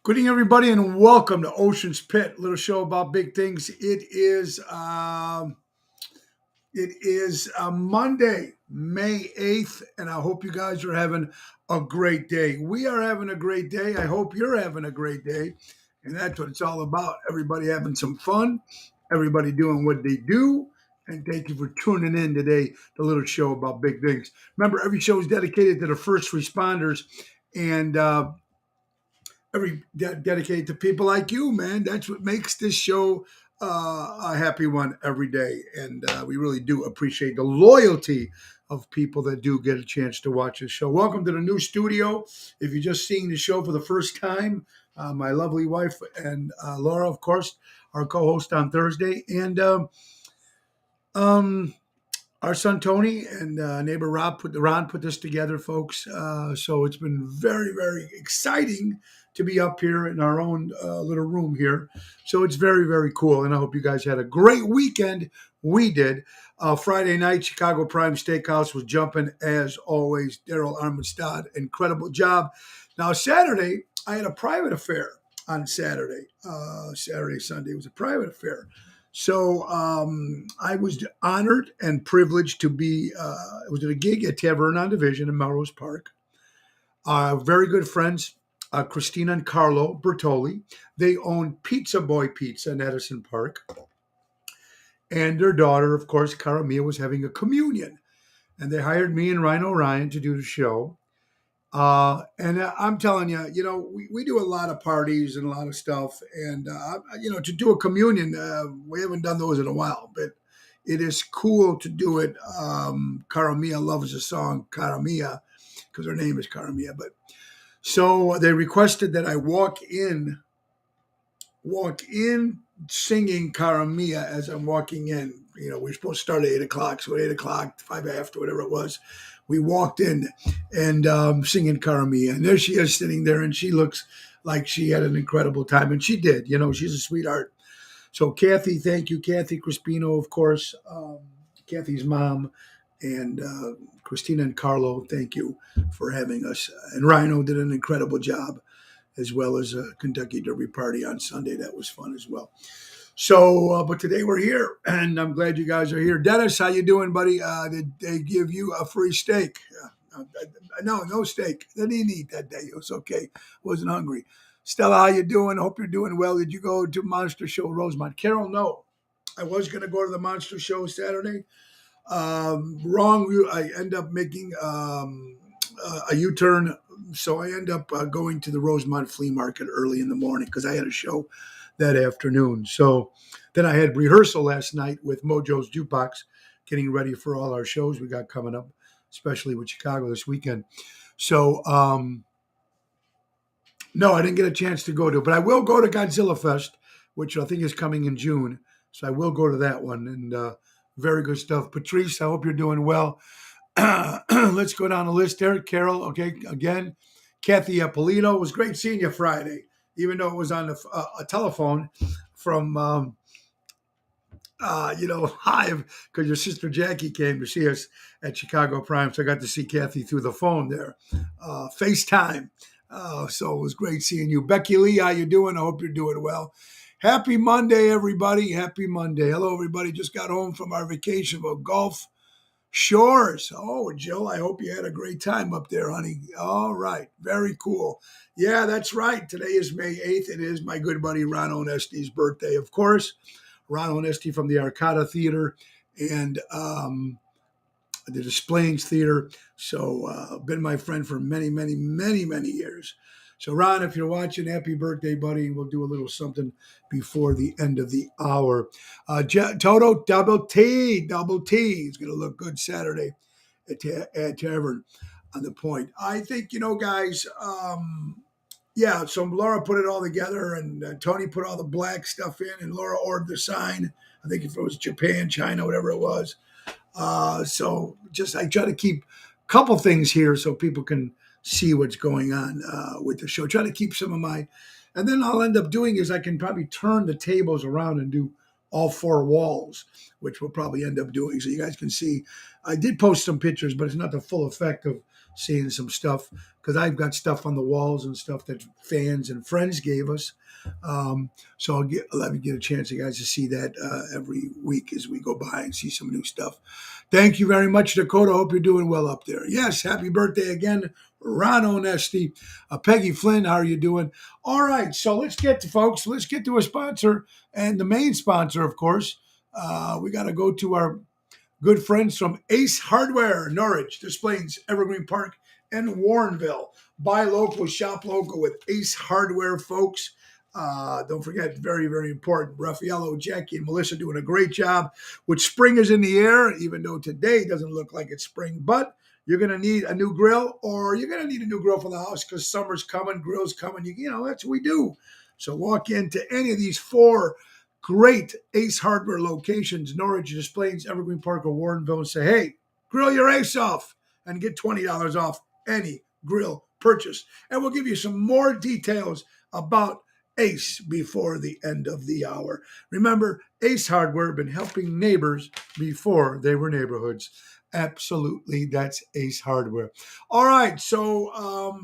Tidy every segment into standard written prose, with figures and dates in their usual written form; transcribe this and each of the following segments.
Good evening, everybody, and welcome to Ocean's Pit, a little show about big things. It is Monday, May 8th, and I hope you guys are having a great day. We are having a great day. I hope you're having a great day, and that's what it's all about. Everybody having some fun, everybody doing what they do, and thank you for tuning in today, the little show about big things. Remember, every show is dedicated to the first responders, and dedicated to people like you, man. That's what makes this show a happy one every day, and we really do appreciate the loyalty of people that do get a chance to watch this show. Welcome to the new studio. If you're just seeing the show for the first time, my lovely wife and Laura, of course, our co-host on Thursday, and um, our son Tony and neighbor Ron put this together, folks. So it's been very, very exciting to be up here in our own little room here. So it's very, very cool, and I hope you guys had a great weekend. We did. Friday night, Chicago Prime Steakhouse was jumping as always. Daryl Armstead, incredible job. Now Saturday, I had a private affair on Saturday. Sunday was a private affair. So I was honored and privileged to be. It was at a gig at Tavern on Division in Melrose Park. Very good friends, Christina and Carlo Bertoli. They own Pizza Boy Pizza in Edison Park, and their daughter, of course, Cara Mia, was having a communion, and they hired me and Ryan O'Ryan to do the show. And I'm telling you, we do a lot of parties and a lot of stuff. And, to do a communion, we haven't done those in a while, but it is cool to do it. Cara Mia loves the song Cara Mia because her name is Cara Mia. But so they requested that I walk in singing Cara Mia as I'm walking in. We're supposed to start at 8 o'clock. So at 8 o'clock, 5 after, whatever it was, we walked in and singing Cara Mia. And there she is sitting there, and she looks like she had an incredible time. And she did. She's a sweetheart. So Kathy, thank you. Kathy Crispino, of course, Kathy's mom, and Christina and Carlo, thank you for having us. And Rhino did an incredible job, as well as a Kentucky Derby party on Sunday. That was fun as well. So, but today we're here, and I'm glad you guys are here. Dennis, how you doing, buddy? Did they give you a free steak? No steak. I didn't eat that day. It was okay. Wasn't hungry. Stella, how you doing? Hope you're doing well. Did you go to Monster Show Rosemont? Carol, no. I was going to go to the Monster Show Saturday. Wrong. I end up making a U-turn, so I end up going to the Rosemont Flea Market early in the morning because I had a show that afternoon. So then I had rehearsal last night with Mojo's Jukebox, getting ready for all our shows we got coming up, especially with Chicago this weekend. So no, I didn't get a chance to go to, but I will go to Godzilla Fest, which I think is coming in June. So I will go to that one, and very good stuff. Patrice, I hope you're doing well. Let's go down the list there. Carol, okay, again. Kathy Apolito, it was great seeing you Friday, even though it was on a telephone from, Hive, because your sister Jackie came to see us at Chicago Prime. So I got to see Kathy through the phone there, FaceTime. So it was great seeing you. Becky Lee, how you doing? I hope you're doing well. Happy Monday, everybody. Happy Monday. Hello, everybody. Just got home from our vacation of Gulf Shores. Oh, Jill, I hope you had a great time up there, honey. All right. Very cool. Yeah, that's right. Today is May 8th. It is my good buddy Ron Onesti's birthday, of course. Ron Onesti from the Arcada Theater and the Displays Theater. So been my friend for many, many, many, many years. So Ron, if you're watching, happy birthday, buddy. We'll do a little something before the end of the hour. Toto, double T. He's going to look good Saturday at Tavern on the Point. I think, guys, yeah, so Laura put it all together, and Tony put all the black stuff in, and Laura ordered the sign. I think if it was Japan, China, whatever it was. So just I try to keep a couple things here so people can see what's going on with the show. Try to keep some of my, and then I'll end up doing is I can probably turn the tables around and do all four walls which we'll probably end up doing. So you guys can see. I did post some pictures, but it's not the full effect of seeing some stuff because I've got stuff on the walls and stuff that fans and friends gave us. So I'll let me get a chance, you guys, to see that every week as we go by and see some new stuff. Thank you very much, Dakota. Hope you're doing well up there. Yes, happy birthday again, Ron Onesti. Peggy Flynn, how are you doing? All right, so let's get to a sponsor, and the main sponsor, of course. We got to go to our good friends from Ace Hardware, Norwich, Des Plaines, Evergreen Park, and Warrenville. Buy local, shop local with Ace Hardware, folks. Don't forget, very, very important. Raffaello, Jackie, and Melissa doing a great job. With spring is in the air, even though today doesn't look like it's spring, but you're going to need a new grill, or you're going to need a new grill for the house because summer's coming, grill's coming. You know, that's what we do. So walk into any of these 4 great Ace Hardware locations, Norwich, Des Plaines, Evergreen Park, or Warrenville, and say, hey, grill your Ace off and get $20 off any grill purchase. And we'll give you some more details about Ace before the end of the hour. Remember, Ace Hardware been helping neighbors before they were neighborhoods. Absolutely, that's Ace Hardware. All right, so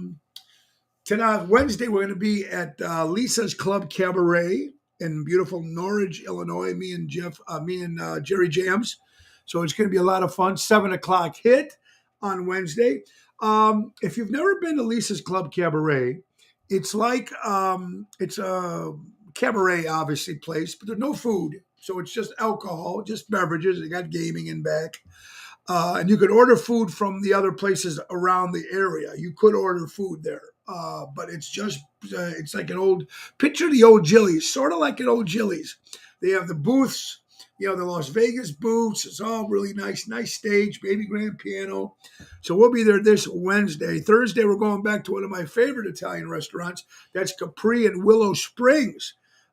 tonight, Wednesday, we're going to be at Lisa's Club Cabaret in beautiful Norwich, Illinois. Me and Jerry Jams. So it's going to be a lot of fun. 7:00 hit on Wednesday. If you've never been to Lisa's Club Cabaret, it's like it's a cabaret, obviously, place, but there's no food. So it's just alcohol, just beverages. They got gaming in back. And you could order food from the other places around the area. You could order food there. But it's just, it's like picture the old Jillies, sort of like an old Jillies. They have the booths, the Las Vegas booths. It's all really nice stage, baby grand piano. So we'll be there this Wednesday. Thursday, we're going back to one of my favorite Italian restaurants. That's Capri in Willow Springs.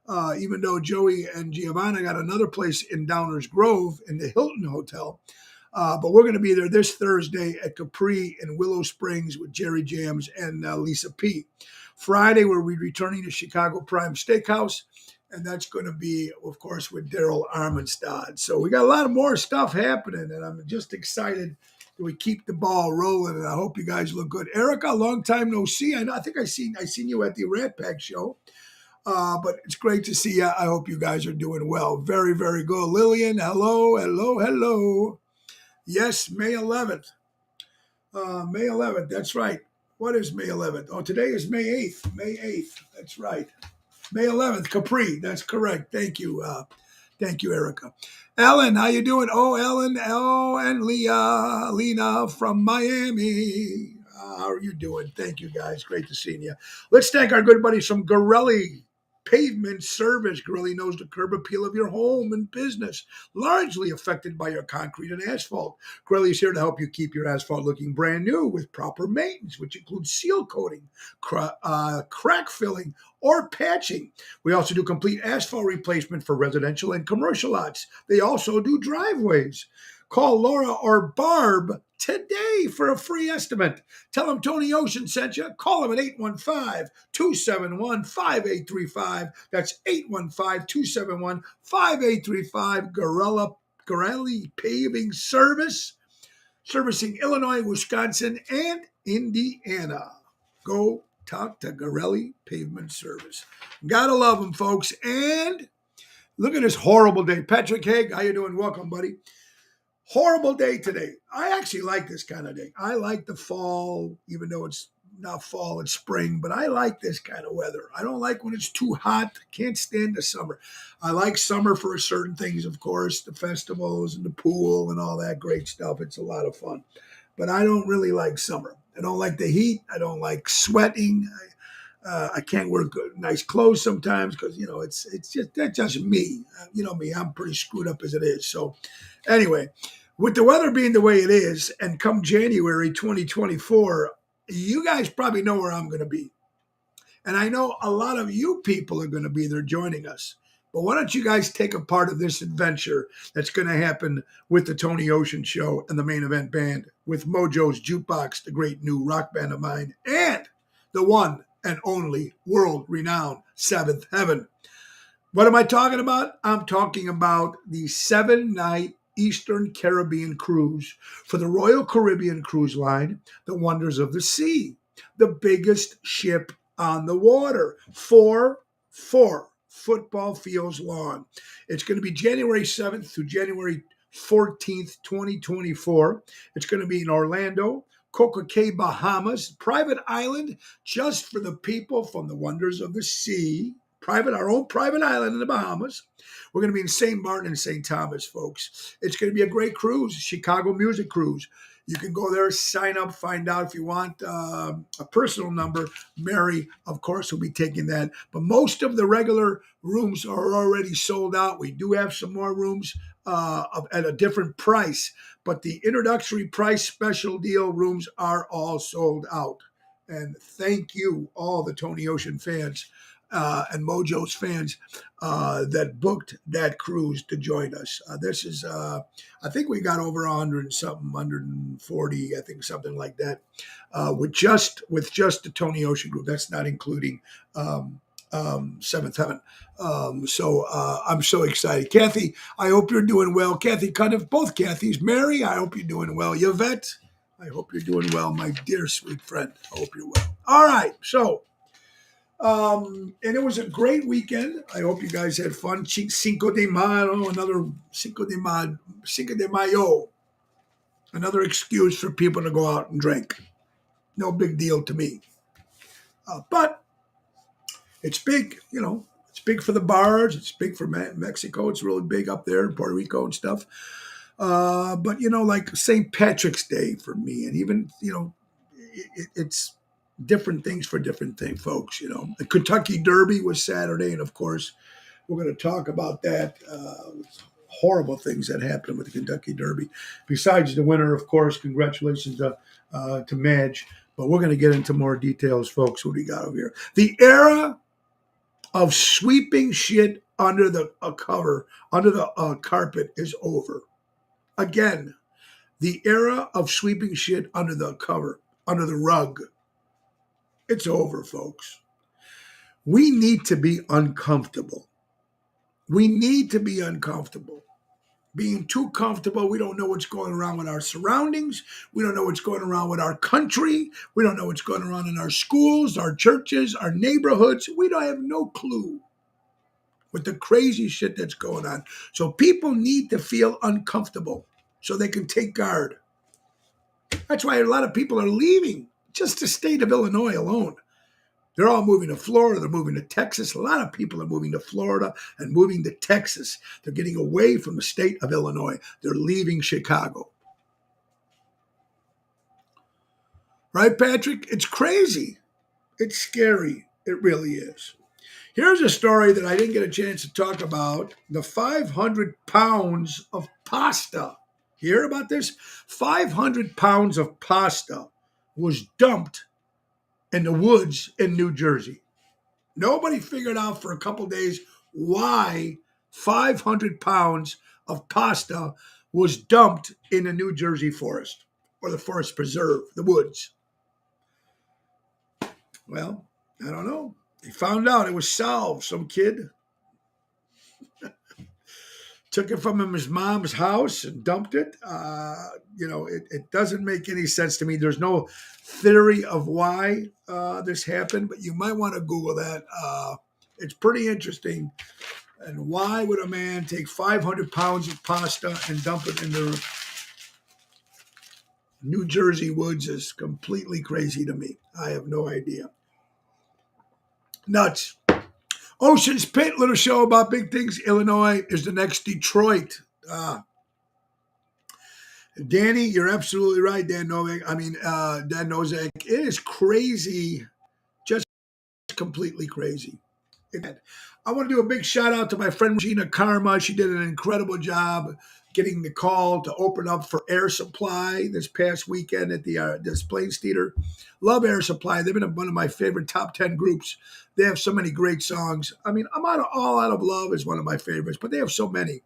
Even though Joey and Giovanna got another place in Downers Grove in the Hilton Hotel. But we're going to be there this Thursday at Capri in Willow Springs with Jerry Jams and Lisa P. Friday, we'll be returning to Chicago Prime Steakhouse, and that's going to be, of course, with Daryl Armenstad. So we got a lot of more stuff happening, and I'm just excited that we keep the ball rolling, and I hope you guys look good. Erica, long time no see. I think I seen you at the Rat Pack show. But it's great to see you. I hope you guys are doing well. Very, very good. Lillian, hello. Yes, May 11th. May 11th, that's right. What is May 11th? Oh, today is May 8th. May 8th, that's right. May 11th, Capri, that's correct. Thank you. Thank you, Erica. Ellen, how you doing? Oh, Ellen, and Lena from Miami. How are you doing? Thank you, guys. Great to see you. Let's thank our good buddies from Gorelli Pavement Service. Gorelli knows the curb appeal of your home and business, largely affected by your concrete and asphalt. Gorelli is here to help you keep your asphalt looking brand new with proper maintenance, which includes seal coating, crack filling, or patching. We also do complete asphalt replacement for residential and commercial lots. They also do driveways. Call Laura or Barb today for a free estimate. Tell them Tony Ocean sent you. Call them at 815-271-5835. That's 815-271-5835. Gorelli Paving Service, servicing Illinois, Wisconsin, and Indiana. Go talk to Gorelli Pavement Service. Gotta love them, folks. And look at this horrible day. Patrick Haig, how you doing? Welcome, buddy. Horrible day today. I actually like this kind of day. I like the fall, even though it's not fall, it's spring, but I like this kind of weather. I don't like when it's too hot. Can't stand the summer. I like summer for certain things, of course, the festivals and the pool and all that great stuff. It's a lot of fun. But I don't really like summer. I don't like the heat. I don't like sweating. I can't wear nice clothes sometimes because, that's just me. You know me, I'm pretty screwed up as it is. So anyway, with the weather being the way it is, and come January 2024, you guys probably know where I'm going to be. And I know a lot of you people are going to be there joining us. But why don't you guys take a part of this adventure that's going to happen with the Tony Ocean Show and the Main Event Band, with Mojo's Jukebox, the great new rock band of mine, and the one and only world-renowned Seventh Heaven. What am I talking about? I'm talking about the 7-night Eastern Caribbean cruise for the Royal Caribbean Cruise Line, the Wonders of the Sea, the biggest ship on the water, four football fields long. It's going to be January 7th through January 14th, 2024. It's going to be in Orlando, Coco Cay, Bahamas, private island just for the people from the Wonders of the Sea. Our own private island in the Bahamas. We're going to be in St. Martin and St. Thomas, folks. It's going to be a great cruise, Chicago Music Cruise. You can go there, sign up, find out if you want a personal number. Mary, of course, will be taking that. But most of the regular rooms are already sold out. We do have some more rooms at a different price, but the introductory price special deal rooms are all sold out. And thank you, all the Tony Ocean fans and Mojo's fans that booked that cruise to join us. This is, I think we got over 100 and something, 140, I think something like that, with just the Tony Ocean group. That's not including Seventh Heaven. So I'm so excited. Kathy, I hope you're doing well. Kathy, kind of both Kathys. Mary, I hope you're doing well. Yvette, I hope you're doing well, my dear sweet friend. I hope you're well. All right, so. And it was a great weekend. I hope you guys had fun. Cinco de Mayo, Cinco de Mayo, another excuse for people to go out and drink. No big deal to me. But it's big, it's big for the bars. It's big for Mexico. It's really big up there in Puerto Rico and stuff. But, like St. Patrick's Day for me, and even, it's different things for different folks. The Kentucky Derby was Saturday, and of course, we're going to talk about that. Horrible things that happened with the Kentucky Derby. Besides the winner, of course, congratulations to Madge. But we're going to get into more details, folks. What do we got over here? The era of sweeping shit under the carpet is over. Again, the era of sweeping shit under the rug. It's over, folks. We need to be uncomfortable. We need to be uncomfortable. Being too comfortable, we don't know what's going around with our surroundings. We don't know what's going around with our country. We don't know what's going around in our schools, our churches, our neighborhoods. We don't have no clue with the crazy shit that's going on. So people need to feel uncomfortable so they can take guard. That's why a lot of people are leaving. Just the state of Illinois alone. They're all moving to Florida. They're moving to Texas. A lot of people are moving to Florida and moving to Texas. They're getting away from the state of Illinois. They're leaving Chicago. Right, Patrick? It's crazy. It's scary. It really is. Here's a story that I didn't get a chance to talk about. The 500 pounds of pasta. Hear about this? 500 pounds of pasta was dumped in the woods in New Jersey. Nobody figured out for a couple days why 500 pounds of pasta was dumped in a New Jersey forest or the forest preserve, the woods. Well, I don't know. They found out it was solved. Some kid took it from his mom's house and dumped it. It doesn't make any sense to me. There's no theory of why this happened, but you might want to Google that. It's pretty interesting. And why would a man take 500 pounds of pasta and dump it in the New Jersey woods is completely crazy to me. I have no idea. Nuts. Ocean's Pit, little show about big things. Illinois is the next Detroit. Danny, you're absolutely right, Dan Novak. Dan Nozak. It is crazy, just completely crazy. I want to do a big shout out to my friend Gina Karma. She did an incredible job getting the call to open up for Air Supply this past weekend at the Des Plaines Theater. Love Air Supply. They've been one of my favorite top 10 groups. They have so many great songs. All Out of Love is one of my favorites, but they have so many.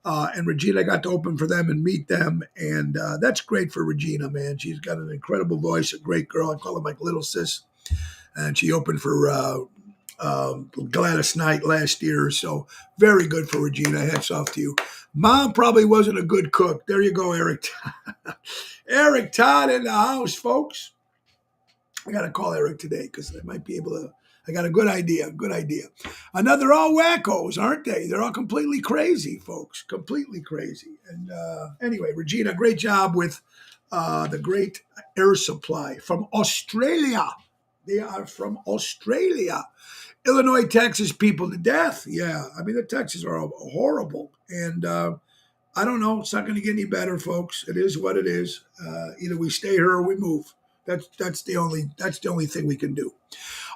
And Regina got to open for them and meet them. And that's great for Regina, man. She's got an incredible voice, a great girl. I call her my little sis. And she opened for Gladys Knight last year. So very good for Regina. Hats off to you. Mom probably wasn't a good cook. There you go, Eric. Eric Todd in the house, folks. I got to call Eric today because I might be able to. I got a good idea. Good idea. They're all wackos, aren't they? They're all completely crazy, folks. Completely crazy. And anyway, Regina, great job with the great air supply from Australia. They are from Australia. Illinois, Texas people to death. Yeah, I mean, the Texans are horrible. And I don't know. It's not going to get any better, folks. It is what it is. Either we stay here or we move. That's the only thing we can do.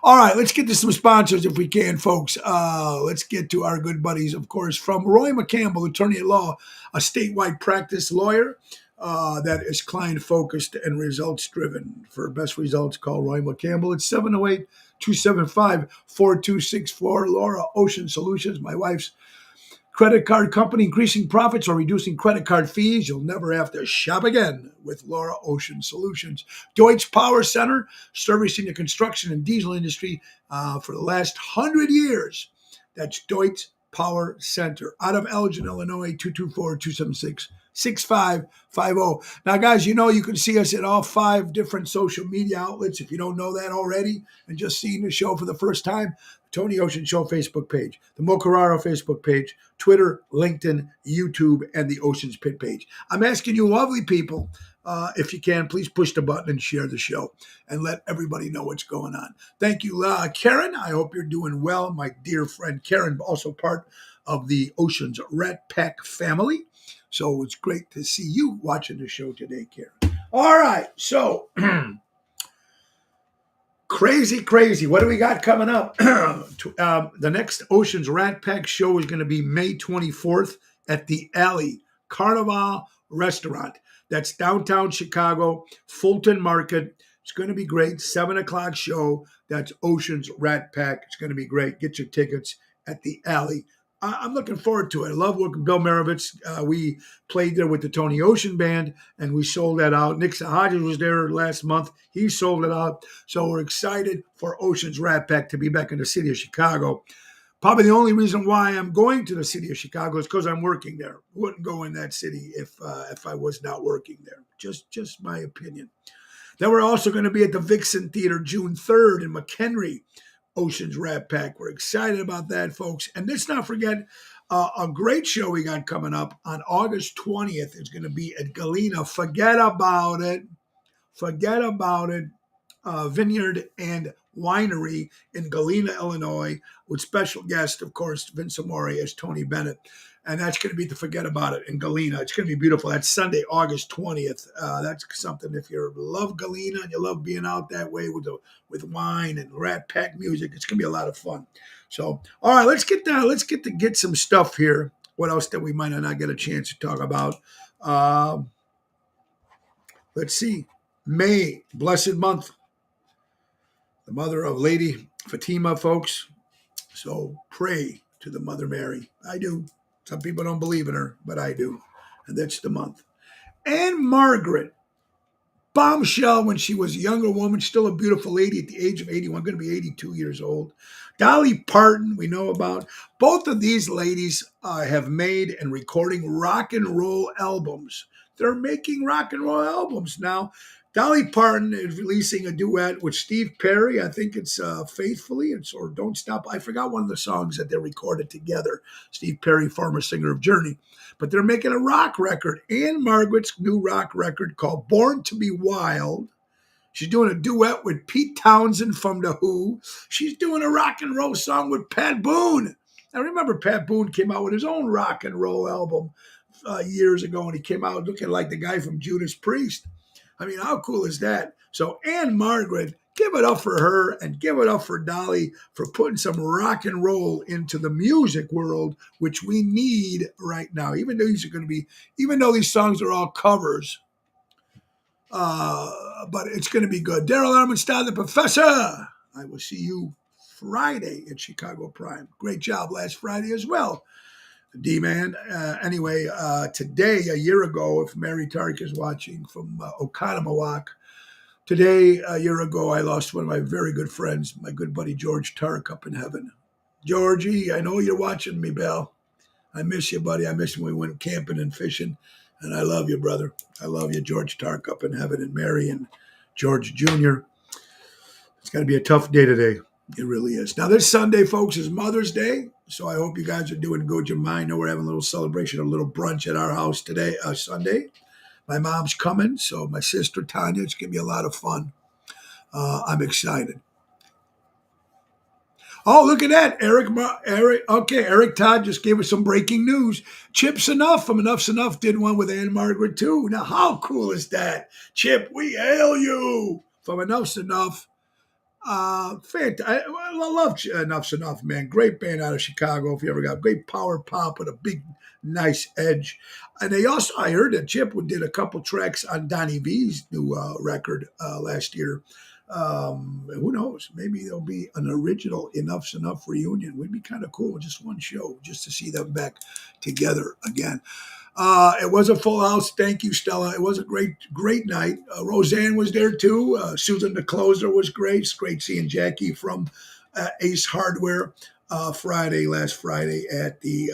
All right, let's get to some sponsors if we can, folks. Let's get to our good buddies, of course, from Roy McCampbell, attorney at law, a statewide practice lawyer that is client-focused and results-driven. For best results, call Roy McCampbell at 708-275-4264. Laura Ocean Solutions, my wife's credit card company, increasing profits or reducing credit card fees. You'll never have to shop again with Laura Ocean Solutions. Deutsch Power Center, servicing the construction and diesel industry for the last 100 years. That's Deutsch Power Center. Out of Elgin, Illinois, 224-276-6550. Now, guys, you know you can see us at all 5 different social media outlets. If you don't know that already and just seeing the show for the first time, Tony Ocean Show Facebook page, the Mo Carraro Facebook page, Twitter, LinkedIn, YouTube, and the Ocean's Pit page. I'm asking you lovely people, if you can, please push the button and share the show and let everybody know what's going on. Thank you, Karen. I hope you're doing well. My dear friend Karen, also part of the Ocean's Rat Pack family. So it's great to see you watching the show today, Karen. All right, so... Crazy. What do we got coming up? The next Ocean's Rat Pack show is going to be May 24th at the Alley Carnival Restaurant. That's downtown Chicago, Fulton Market. It's going to be great. 7 o'clock show. That's Ocean's Rat Pack. It's going to be great. Get your tickets at the Alley. I'm looking forward to it. I love working with Bill Marovitz. We played there with the Tony Ocean Band, and we sold that out. Nick Hodges was there last month. He sold it out. So we're excited for Ocean's Rat Pack to be back in the city of Chicago. Probably the only reason why I'm going to the city of Chicago is because I'm working there. Wouldn't go in that city if I was not working there. Just my opinion. Then we're also going to be at the Vixen Theater June 3rd in McHenry. Ocean's Rat Pack. We're excited about that, folks. And let's not forget a great show we got coming up on August 20th. It's going to be at Galena. Forget about it. Vineyard and Winery in Galena, Illinois, with special guest, of course, Vince Amore as Tony Bennett. And that's going to be to forget about it in Galena. It's going to be beautiful. That's Sunday, August 20th. That's something if you love Galena and you love being out that way with wine and Rat Pack music, it's going to be a lot of fun. So, all right, let's get some stuff here. What else that we might not get a chance to talk about? Let's see. May, blessed month. The mother of Lady Fatima, folks. So pray to the Mother Mary. I do. Some people don't believe in her, but I do. And that's the month. Anne Margaret, bombshell when she was a younger woman, still a beautiful lady at the age of 81, going to be 82 years old. Dolly Parton, we know about. Both of these ladies have made and recording rock and roll albums. They're making rock and roll albums now. Dolly Parton is releasing a duet with Steve Perry. I think it's Faithfully or Don't Stop. I forgot one of the songs that they recorded together. Steve Perry, former singer of Journey. But they're making a rock record. Anne Margaret's new rock record called Born to Be Wild. She's doing a duet with Pete Townsend from The Who. She's doing a rock and roll song with Pat Boone. I remember Pat Boone came out with his own rock and roll album years ago, and he came out looking like the guy from Judas Priest. I mean, how cool is that? So Anne Margaret, give it up for her and give it up for Dolly for putting some rock and roll into the music world, which we need right now. Even though these songs are all covers, but it's going to be good. Daryl Armenstein, the Professor. I will see you Friday at Chicago Prime. Great job last Friday as well. D-Man. Anyway, today, a year ago, if Mary Tark is watching from Oconomowoc, Today, a year ago, I lost one of my very good friends, my good buddy George Tark up in heaven. Georgie, I know you're watching me, Bell. I miss you, buddy. I miss when we went camping and fishing. And I love you, brother. I love you, George Tark up in heaven, and Mary and George Jr. It's going to be a tough day today. It really is. Now, this Sunday, folks, is Mother's Day. So I hope you guys are doing good. You might know we're having a little celebration, a little brunch at our house today, Sunday. My mom's coming, so my sister Tanya, it's going to be a lot of fun. I'm excited. Oh, look at that. Eric Todd just gave us some breaking news. Chip's Enough from Enough's Enough did one with Ann Margaret, too. Now, how cool is that? Chip, we hail you from Enough's Enough. I love Enough's Enough, man. Great band out of Chicago. If you ever got great power pop with a big, nice edge. And they also, I heard that Chip did a couple tracks on Donnie V's new record last year. Who knows? Maybe there'll be an original Enough's Enough reunion. Would be kind of cool, just one show, just to see them back together again. It was a full house. Thank you, Stella. It was a great night. Roseanne was there too. Susan the Closer was great. It's great seeing Jackie from Ace Hardware last Friday at the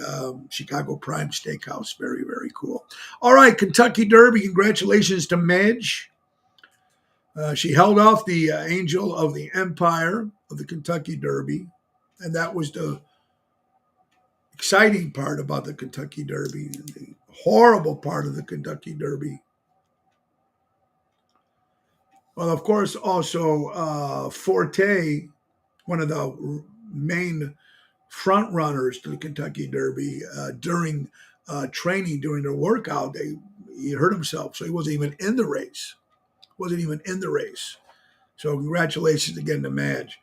Chicago Prime Steakhouse. Very, very cool. All right, Kentucky Derby. Congratulations to Madge. She held off the Angel of the Empire of the Kentucky Derby, and that was the exciting part about the Kentucky Derby. The horrible part of the Kentucky Derby. Well, of course, also Forte, one of the main front runners to the Kentucky Derby, during training, during their workout, he hurt himself, so he wasn't even in the race. So congratulations again to Madge.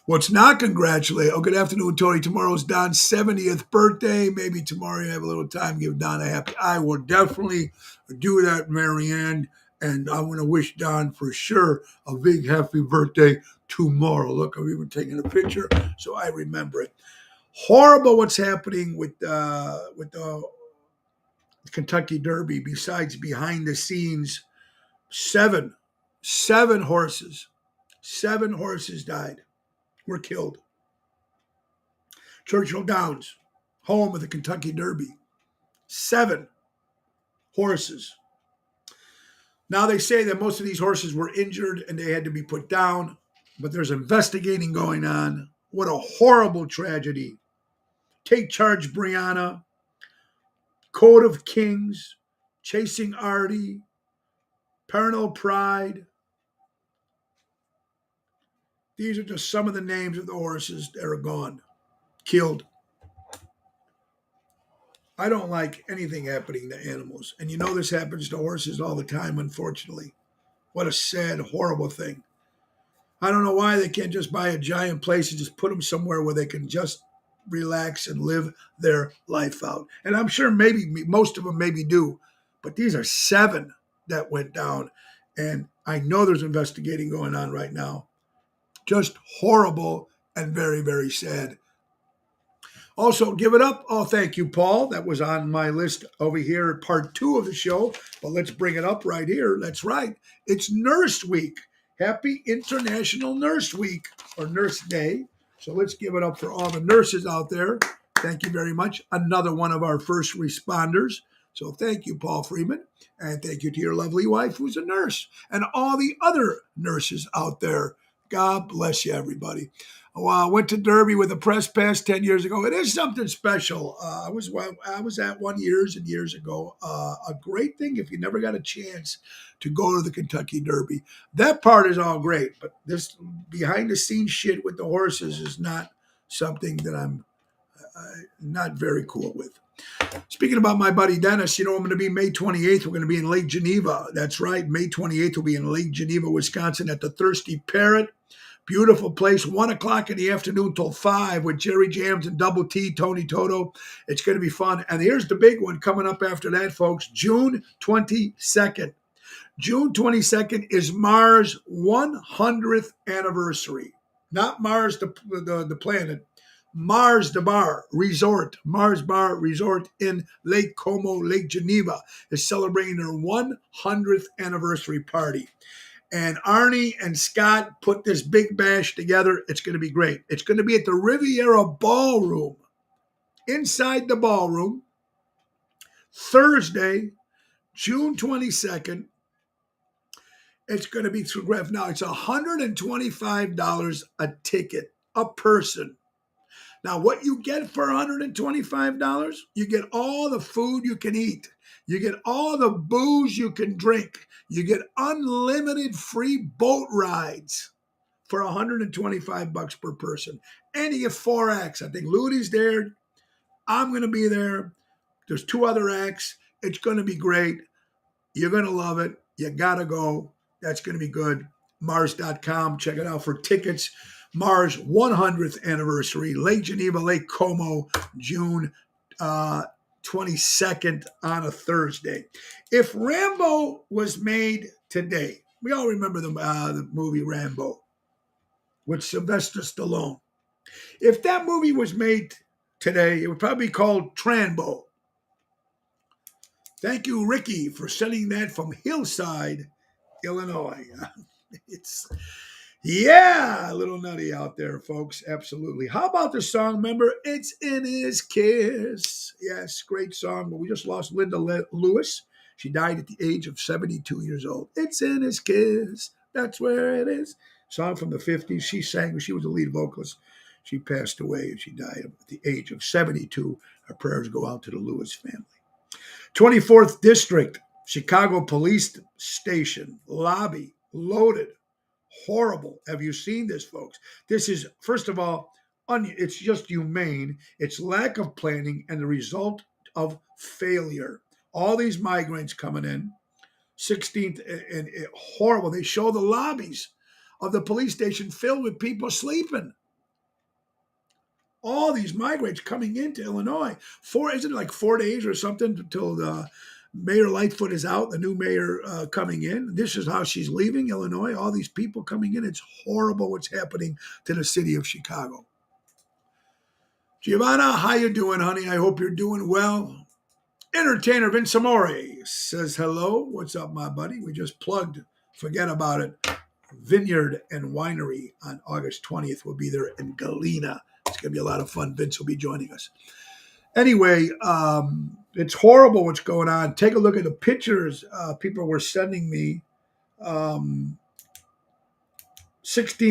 What's not congratulate? Oh, good afternoon, Tony. Tomorrow's Don's 70th birthday. Maybe tomorrow you have a little time, give Don a happy. I will definitely do that, Marianne. And I want to wish Don for sure a big happy birthday tomorrow. Look, I've even taken a picture so I remember it. Horrible what's happening with the Kentucky Derby. Besides behind the scenes, seven horses died. Were killed. Churchill Downs, home of the Kentucky Derby. 7 horses. Now they say that most of these horses were injured and they had to be put down, but there's investigating going on. What a horrible tragedy. Take Charge Brianna, Code of Kings, Chasing Artie, Parnell Pride. These are just some of the names of the horses that are gone, killed. I don't like anything happening to animals. And you know this happens to horses all the time, unfortunately. What a sad, horrible thing. I don't know why they can't just buy a giant place and just put them somewhere where they can just relax and live their life out. And I'm sure maybe most of them maybe do. But these are 7 that went down. And I know there's investigating going on right now. Just horrible and very, very sad. Also, give it up. Oh, thank you, Paul. That was on my list over here, part 2 of the show. But let's bring it up right here. That's right. It's Nurse Week. Happy International Nurse Week, or Nurse Day. So let's give it up for all the nurses out there. Thank you very much. Another one of our first responders. So thank you, Paul Freeman. And thank you to your lovely wife, who's a nurse, and all the other nurses out there. God bless you, everybody. Well, I went to Derby with a press pass 10 years ago. It is something special. I was at one years and years ago. A great thing if you never got a chance to go to the Kentucky Derby. That part is all great, but this behind the scenes shit with the horses is not something that I'm not very cool with. Speaking about my buddy Dennis, I'm going to be May 28th. We're going to be in Lake Geneva. That's right. May 28th, we'll be in Lake Geneva, Wisconsin at the Thirsty Parrot. Beautiful place, 1 o'clock in the afternoon till 5 with Jerry Jams and Double T, Tony Toto. It's going to be fun. And here's the big one coming up after that, folks. June 22nd. June 22nd is Mars' 100th anniversary. Not Mars, the planet. Mars the Bar Resort, Mars Bar Resort in Lake Como, Lake Geneva is celebrating their 100th anniversary party. And Arnie and Scott put this big bash together. It's going to be great. It's going to be at the Riviera Ballroom, inside the ballroom, Thursday, June 22nd. It's going to be through Gref. Now, it's $125 a ticket, a person. Now, what you get for $125, you get all the food you can eat. You get all the booze you can drink. You get unlimited free boat rides for $125 per person. And you get 4 acts. I think Ludi's there. I'm going to be there. There's 2 other acts. It's going to be great. You're going to love it. You got to go. That's going to be good. Mars.com. Check it out for tickets. Mars 100th anniversary, Lake Geneva, Lake Como, June 22nd on a Thursday. If Rambo was made today, we all remember the movie Rambo with Sylvester Stallone. If that movie was made today, it would probably be called Trambo. Thank you, Ricky, for sending that from Hillside, Illinois. It's... yeah, a little nutty out there, folks. Absolutely. How about the song? Remember, It's in His Kiss. Yes, great song. But we just lost Linda Lewis. She died at the age of 72 years old. It's in His Kiss. That's where it is. Song from the 50s. She sang. She was the lead vocalist. She passed away and she died at the age of 72. Our prayers go out to the Lewis family. 24th District, Chicago Police Station, lobby, loaded. Horrible. Have you seen this, folks? This is, first of all, it's just humane. It's lack of planning and the result of failure. All these migrants coming in, 16th, and horrible. They show the lobbies of the police station filled with people sleeping. All these migrants coming into Illinois. Isn't it like 4 days or something until the Mayor Lightfoot is out, the new mayor coming in. This is how she's leaving Illinois. All these people coming in. It's horrible what's happening to the city of Chicago. Giovanna, how you doing, honey? I hope you're doing well. Entertainer Vince Amore says hello. What's up, my buddy? We just plugged, forget about it, Vineyard and Winery on August 20th. We'll be there in Galena. It's going to be a lot of fun. Vince will be joining us. Anyway, it's horrible what's going on. Take a look at the pictures people were sending me. 16th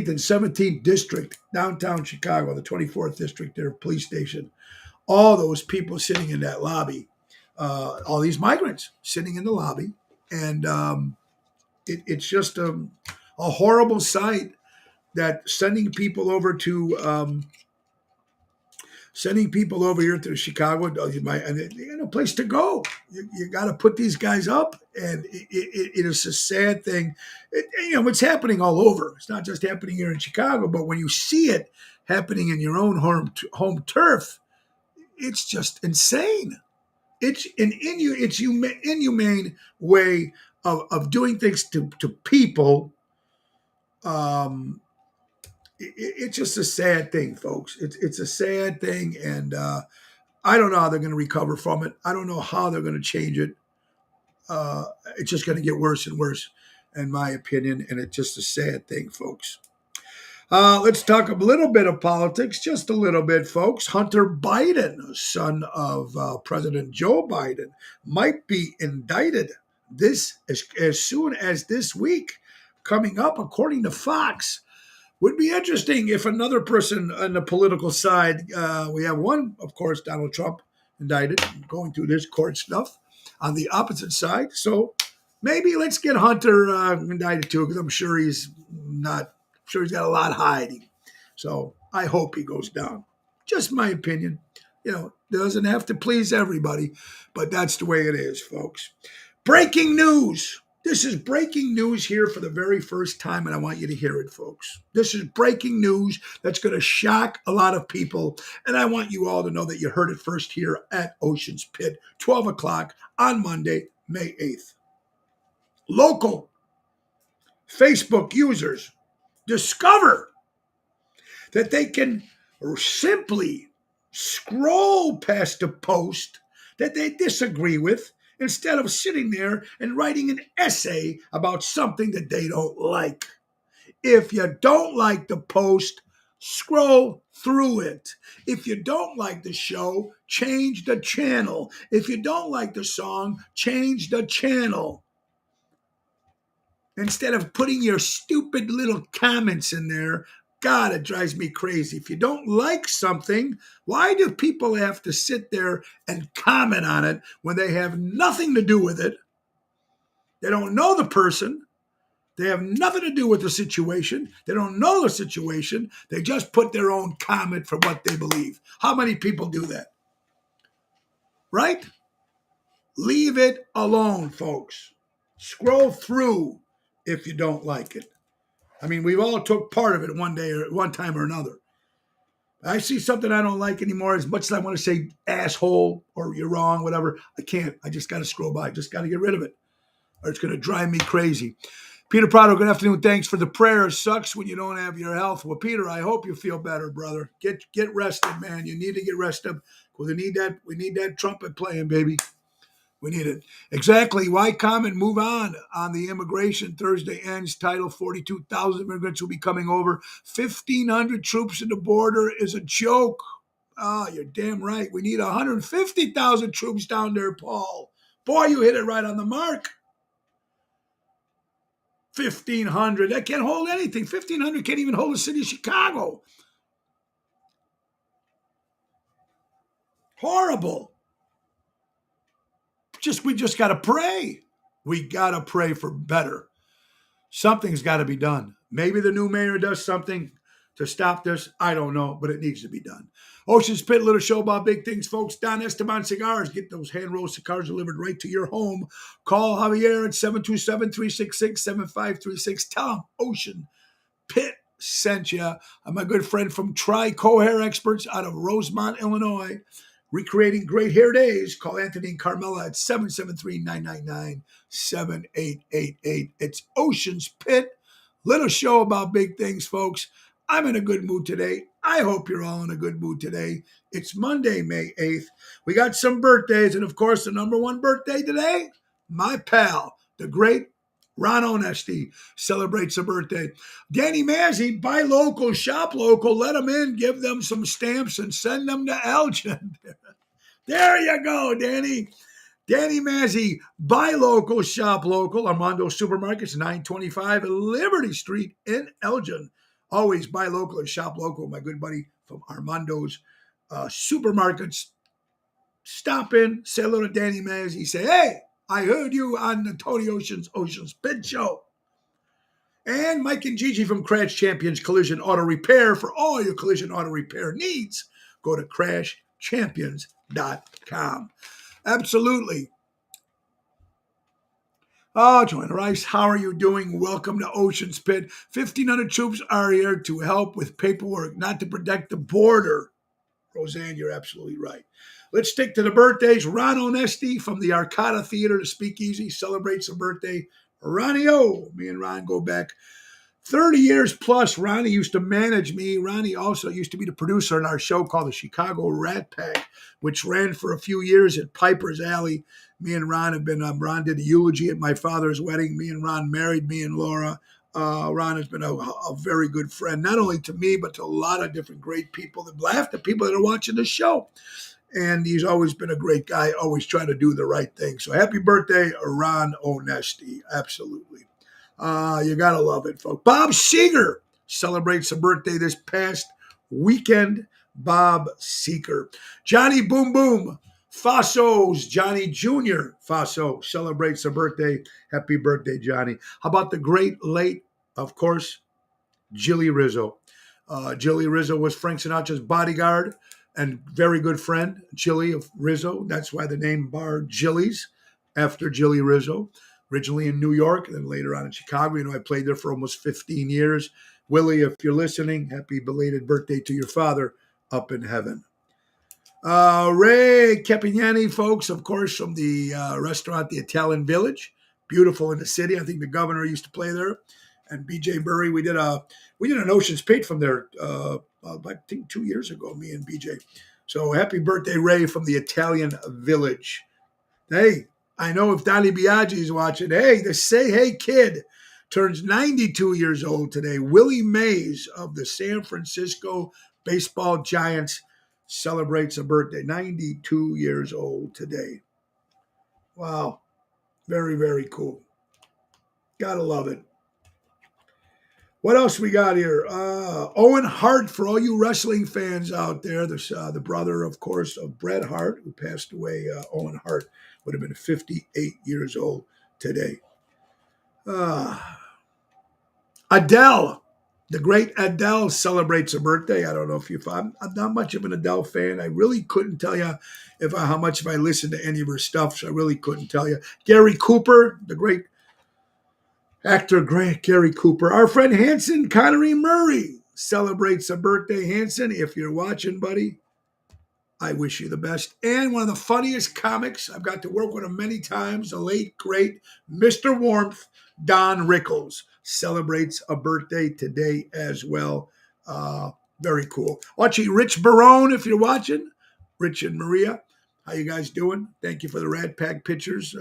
and 17th District, downtown Chicago, the 24th District, their police station. All those people sitting in that lobby, all these migrants sitting in the lobby. And it's just a horrible sight that sending people over here to Chicago, and a place to go. You got to put these guys up, and it is a sad thing. It's happening all over. It's not just happening here in Chicago, but when you see it happening in your own home turf, it's just insane. It's an inhumane way of doing things to people. It's just a sad thing, folks. It's a sad thing, and I don't know how they're going to recover from it. I don't know how they're going to change it. It's just going to get worse and worse, in my opinion, and it's just a sad thing, folks. Let's talk a little bit of politics, just a little bit, folks. Hunter Biden, son of President Joe Biden, might be indicted as soon as this week, coming up, according to Fox. Would be interesting if another person on the political side, we have one, of course, Donald Trump indicted, going through this court stuff on the opposite side. So maybe let's get Hunter indicted too, because I'm sure he's got a lot hiding. So I hope he goes down. Just my opinion. Doesn't have to please everybody, but that's the way it is, folks. Breaking news. This is breaking news here for the very first time, and I want you to hear it, folks. This is breaking news that's going to shock a lot of people, and I want you all to know that you heard it first here at Ocean's Pit, 12 o'clock on Monday, May 8th. Local Facebook users discover that they can simply scroll past a post that they disagree with instead of sitting there and writing an essay about something that they don't like. If you don't like the post, scroll through it. If you don't like the show, change the channel. If you don't like the song, change the channel. Instead of putting your stupid little comments in there, God, it drives me crazy. If you don't like something, why do people have to sit there and comment on it when they have nothing to do with it? They don't know the person. They have nothing to do with the situation. They don't know the situation. They just put their own comment for what they believe. How many people do that? Right? Leave it alone, folks. Scroll through if you don't like it. I mean, we've all took part of it one day or one time or another. I see something I don't like anymore. As much as I want to say asshole or you're wrong, whatever, I can't. I just got to scroll by. Just got to get rid of it, or it's going to drive me crazy. Peter Prado, good afternoon. Thanks for the prayers. Sucks when you don't have your health. Well, Peter, I hope you feel better, brother. Get rested, man. You need to get rested. We need that trumpet playing, baby. We need it. Exactly. Why comment? Move on the immigration. Thursday ends. Title 42,000 immigrants will be coming over. 1,500 troops at the border is a joke. Ah, you're damn right. We need 150,000 troops down there, Paul. Boy, you hit it right on the mark. 1,500. That can't hold anything. 1,500 can't even hold the city of Chicago. Horrible. We just got to pray. We got to pray for better. Something's got to be done. Maybe the new mayor does something to stop this. I don't know, but it needs to be done. Ocean Spit, little show about big things, folks. Don Esteban Cigars. Get those hand-rolled cigars delivered right to your home. Call Javier at 727-366-7536. Tell him Ocean Pit sent you. I'm my good friend from Trico Hair Experts out of Rosemont, Illinois. Recreating great hair days. Call Anthony and Carmela at 773-999-7888. It's Ocean's Pit. Little show about big things, folks. I'm in a good mood today. I hope you're all in a good mood today. It's Monday, May 8th. We got some birthdays, and of course, the number one birthday today, my pal, the great Ron Onesti celebrates a birthday. Danny Mazzy, buy local, shop local, let them in, give them some stamps, and send them to Elgin. There you go, Danny. Danny Mazzy, buy local, shop local. Armando Supermarkets, 925 Liberty Street in Elgin. Always buy local and shop local. My good buddy from Armando's Supermarkets. Stop in, say hello to Danny Mazzy. Say, hey, I heard you on the Tony Ocean's Pit Show. And Mike and Gigi from Crash Champions Collision Auto Repair. For all your collision auto repair needs, go to crashchampions.com. Absolutely. Oh, Joanna Rice, how are you doing? Welcome to Ocean's Pit. 1,500 troops are here to help with paperwork, not to protect the border. Roseanne, you're absolutely right. Let's stick to the birthdays. Ron Onesti from the Arcada Theater, the Speakeasy, celebrates a birthday. Ronnie O. Me and Ron go back 30 years plus. Ronnie used to manage me. Ronnie also used to be the producer on our show called the Chicago Rat Pack, which ran for a few years at Piper's Alley. Me and Ron have been, Ron did a eulogy at my father's wedding. Me and Ron married me and Laura. Ron has been a very good friend, not only to me, but to a lot of different great people, half the people that are watching the show. And he's always been a great guy, always trying to do the right thing. So happy birthday, Ron Onesti. Absolutely. You got to love it, folks. Bob Seger celebrates a birthday this past weekend. Bob Seger. Johnny Boom Boom Fasso's Johnny Jr. Fasso celebrates a birthday. Happy birthday, Johnny. How about the great late, of course, Jilly Rizzo. Jilly Rizzo was Frank Sinatra's bodyguard and very good friend, Jilly of Rizzo. That's why the name bar Jilly's, after Jilly Rizzo. Originally in New York and then later on in Chicago. You know, I played there for almost 15 years. Willie, if you're listening, happy belated birthday to your father up in heaven. Ray Capignani, folks, of course, from the restaurant, the Italian Village. Beautiful in the city. I think the governor used to play there. And BJ Burry, we did an Ocean's Pit from there, I think 2 years ago, me and BJ. So happy birthday, Ray, from the Italian Village. Hey, I know if Donnie Biaggi is watching, hey, the Say Hey Kid turns 92 years old today. Willie Mays of the San Francisco Baseball Giants celebrates a birthday. 92 years old today. Wow. Very, very cool. Gotta love it. What else we got here? Owen Hart, for all you wrestling fans out there, the brother, of course, of Bret Hart, who passed away. Owen Hart would have been 58 years old today. Uh, Adele, the great Adele, celebrates a birthday. I don't know if I'm not much of an Adele fan. I really couldn't tell you how much if I listened to any of her stuff. So I really couldn't tell you. Gary Cooper, the great actor Gary Cooper. Our friend Hanson Connery Murray celebrates a birthday. Hanson, if you're watching, buddy, I wish you the best. And one of the funniest comics, I've got to work with him many times, the late, great Mr. Warmth, Don Rickles, celebrates a birthday today as well. Very cool. Watching Rich Barone, if you're watching. Rich and Maria, how you guys doing? Thank you for the Rat Pack pictures.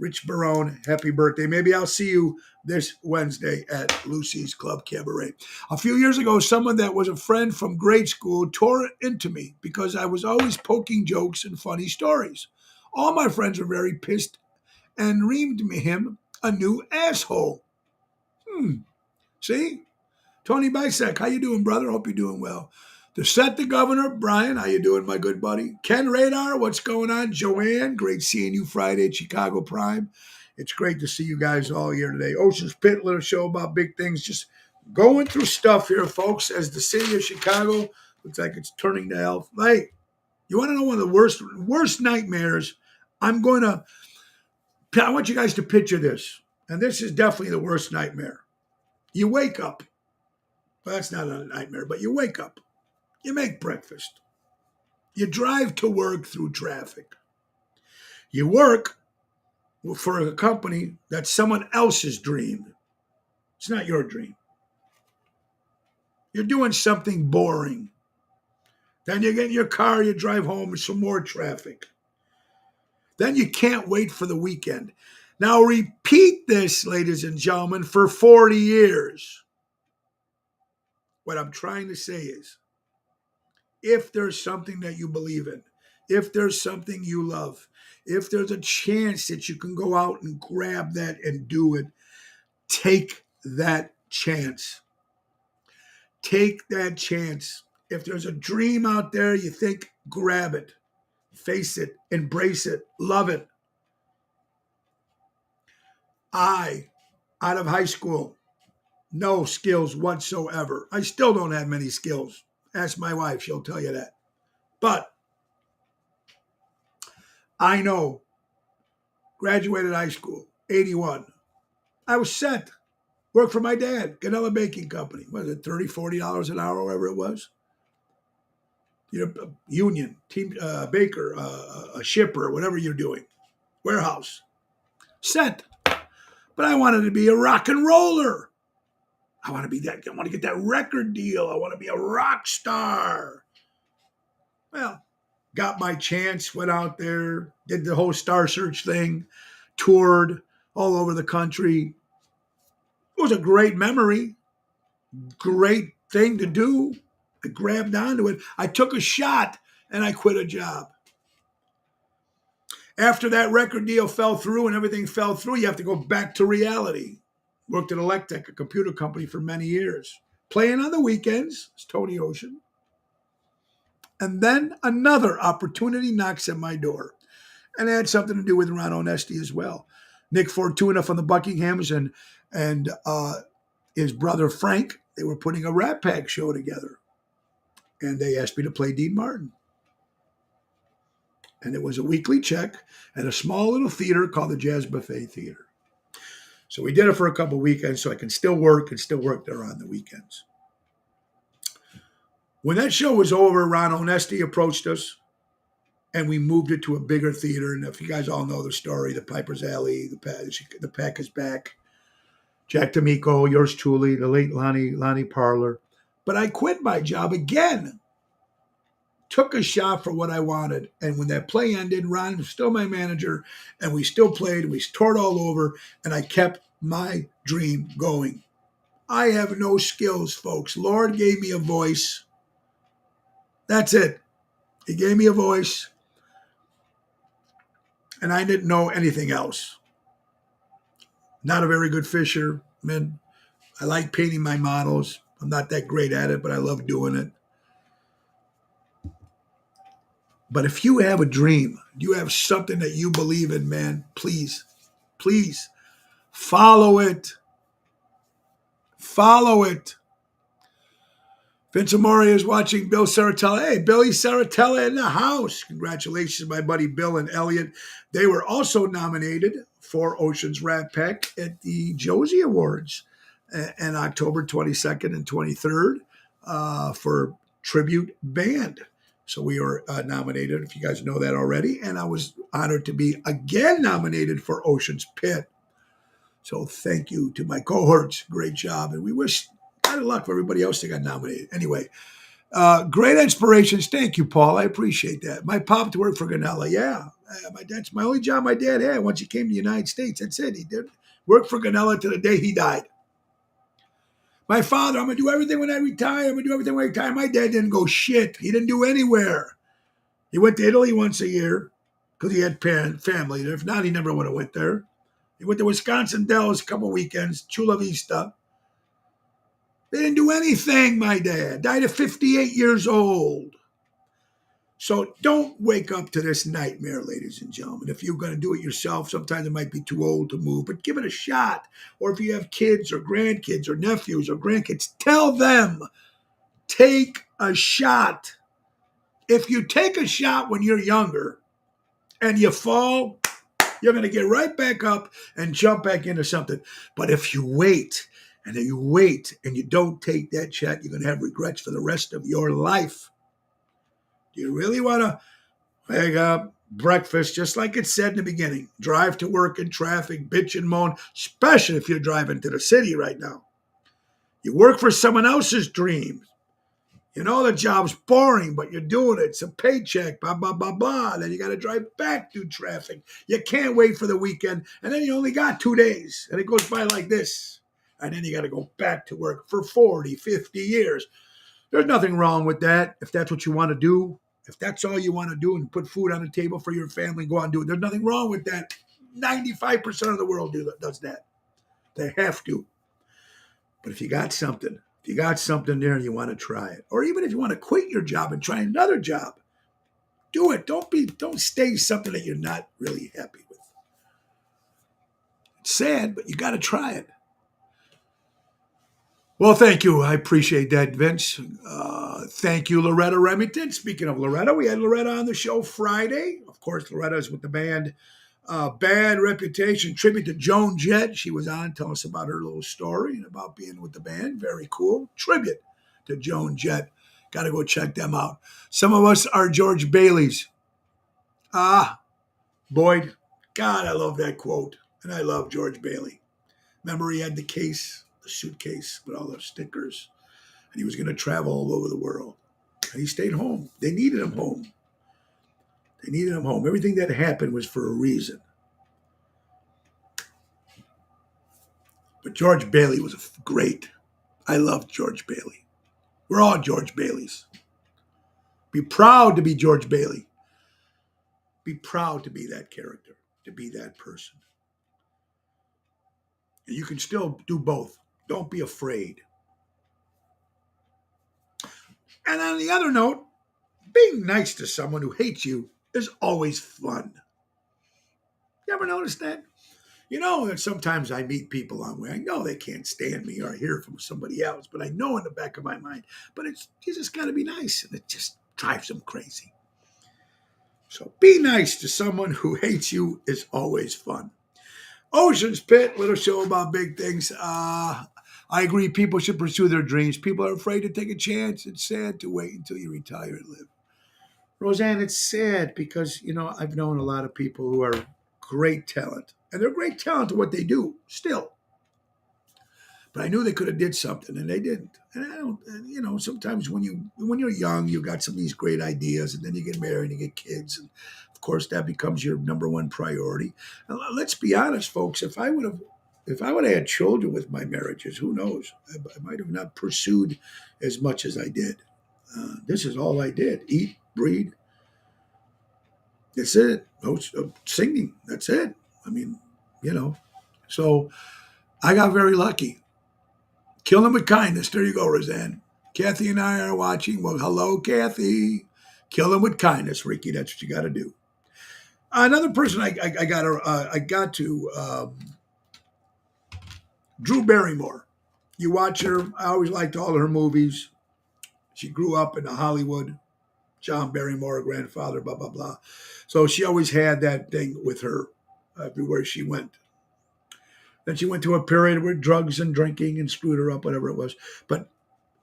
Rich Barone, happy birthday. Maybe I'll see you this Wednesday at Lucy's Club Cabaret. A few years ago, someone that was a friend from grade school tore into me because I was always poking jokes and funny stories. All my friends were very pissed and reamed him a new asshole. See? Tony Bisek, how you doing, brother? Hope you're doing well. To set the governor, Brian, how you doing, my good buddy? Ken Radar, what's going on? Joanne, great seeing you Friday at Chicago Prime. It's great to see you guys all here today. Ocean's Pit, little show about big things. Just going through stuff here, folks, as the city of Chicago looks like it's turning to hell. Hey, you want to know one of the worst nightmares? I want you guys to picture this. And this is definitely the worst nightmare. You wake up. Well, that's not a nightmare, but you wake up. You make breakfast. You drive to work through traffic. You work for a company that's someone else's dream. It's not your dream. You're doing something boring. Then you get in your car, you drive home, with some more traffic. Then you can't wait for the weekend. Now repeat this, ladies and gentlemen, for 40 years. What I'm trying to say is, if there's something that you believe in, if there's something you love, if there's a chance that you can go out and grab that and do it, take that chance. Take that chance. If there's a dream out there you think, grab it, face it, embrace it, love it. Out of high school, no skills whatsoever. I still don't have many skills. Ask my wife, she'll tell you that. But I know, graduated high school, 81. I was set. Worked for my dad, Ganella Baking Company. What is it, $30, $40 an hour, whatever it was? Union, team baker, a shipper, whatever you're doing. Warehouse. Set. But I wanted to be a rock and roller. I want to get that record deal. I want to be a rock star. Well, got my chance, went out there, did the whole Star Search thing, toured all over the country. It was a great memory, great thing to do. I grabbed onto it. I took a shot and I quit a job. After that record deal fell through and everything fell through, you have to go back to reality. Worked at Electech, a computer company, for many years. Playing on the weekends, it's Tony Ocean. And then another opportunity knocks at my door. And it had something to do with Ron Onesti as well. Nick Fortuna from the Buckinghams and his brother Frank, they were putting a Rat Pack show together. And they asked me to play Dean Martin. And it was a weekly check at a small little theater called the Jazz Buffet Theater. So we did it for a couple of weekends so I can still work there on the weekends. When that show was over, Ron Onesti approached us and we moved it to a bigger theater. And if you guys all know the story, the Piper's Alley, the Pack is Back, Jack D'Amico, yours truly, the late Lonnie Parler. But I quit my job again. took a shot for what I wanted. And when that play ended, Ron was still my manager, and we still played, and we tore it all over, and I kept my dream going. I have no skills, folks. Lord gave me a voice. That's it. He gave me a voice, and I didn't know anything else. Not a very good fisherman. I like painting my models. I'm not that great at it, but I love doing it. But if you have a dream, you have something that you believe in, man, please, please follow it. Follow it. Vince Amore is watching Bill Saratella. Hey, Billy Saratella in the house. Congratulations, my buddy Bill and Elliot. They were also nominated for Ocean's Rat Pack at the Josie Awards on October 22nd and 23rd for Tribute Band. So we were nominated, if you guys know that already. And I was honored to be again nominated for Ocean's Pit. So thank you to my cohorts. Great job. And we wish a lot of luck for everybody else that got nominated. Anyway, great inspirations. Thank you, Paul. I appreciate that. My pop to work for Ganella. Yeah. That's my only job my dad had once he came to the United States. That's it. He did work for Ganella to the day he died. My father, I'm going to do everything when I retire. I'm going to do everything when I retire. My dad didn't go shit. He didn't do anywhere. He went to Italy once a year because he had family there. If not, he never would have went there. He went to Wisconsin Dells a couple weekends, Chula Vista. They didn't do anything, my dad. Died at 58 years old. So don't wake up to this nightmare, ladies and gentlemen. If you're going to do it yourself, sometimes it might be too old to move, but give it a shot. Or if you have kids or grandkids or nephews or grandkids, tell them, take a shot. If you take a shot when you're younger and you fall, you're going to get right back up and jump back into something. But if you wait and you don't take that shot, you're going to have regrets for the rest of your life. Do you really want to wake up, breakfast, just like it said in the beginning, drive to work in traffic, bitch and moan, especially if you're driving to the city right now? You work for someone else's dreams. You know the job's boring, but you're doing it. It's a paycheck, blah, blah, blah, blah. Then you got to drive back through traffic. You can't wait for the weekend. And then you only got 2 days. And it goes by like this. And then you got to go back to work for 40, 50 years. There's nothing wrong with that. If that's what you want to do, if that's all you want to do and put food on the table for your family, go out and do it. There's nothing wrong with that. 95% of the world does that. They have to. But if you got something there and you want to try it, or even if you want to quit your job and try another job, do it. Don't stay something that you're not really happy with. It's sad, but you got to try it. Well, thank you. I appreciate that, Vince. Thank you, Loretta Remington. Speaking of Loretta, we had Loretta on the show Friday. Of course, Loretta is with the band Bad Reputation, tribute to Joan Jett. She was on, telling us about her little story and about being with the band. Very cool. Tribute to Joan Jett. Got to go check them out. Some of us are George Bailey's. Boyd. God, I love that quote. And I love George Bailey. Remember, he had the suitcase with all those stickers. And he was going to travel all over the world. And he stayed home. They needed him home. Everything that happened was for a reason. But George Bailey was great. I loved George Bailey. We're all George Baileys. Be proud to be George Bailey. Be proud to be that character, to be that person. And you can still do both. Don't be afraid. And on the other note, being nice to someone who hates you is always fun. You ever notice that? You know, that sometimes I meet people on where I know they can't stand me or hear from somebody else, but I know in the back of my mind, but you just got to be nice, and it just drives them crazy. So be nice to someone who hates you is always fun. Ocean's Pit, little show about big things. I agree people should pursue their dreams. People are afraid to take a chance. It's sad to wait until you retire and live. Roseanne, it's sad because, I've known a lot of people who are great talent. And they're great talent at what they do, still. But I knew they could have did something, and they didn't. And I don't, sometimes when you're young, you got some of these great ideas, and then you get married and you get kids, and of course that becomes your number one priority. And let's be honest, folks. If I would have had children with my marriages, who knows? I might have not pursued as much as I did. This is all I did: eat, breathe. That's it. No singing. That's it. I mean, you know. So I got very lucky. Kill them with kindness. There you go, Roseanne. Kathy and I are watching. Well, hello, Kathy. Kill them with kindness, Ricky. That's what you got to do. Another person I got to Drew Barrymore. You watch her. I always liked all of her movies. She grew up in Hollywood. John Barrymore, grandfather, blah, blah, blah. So she always had that thing with her everywhere she went. Then she went through a period with drugs and drinking and screwed her up, whatever it was. But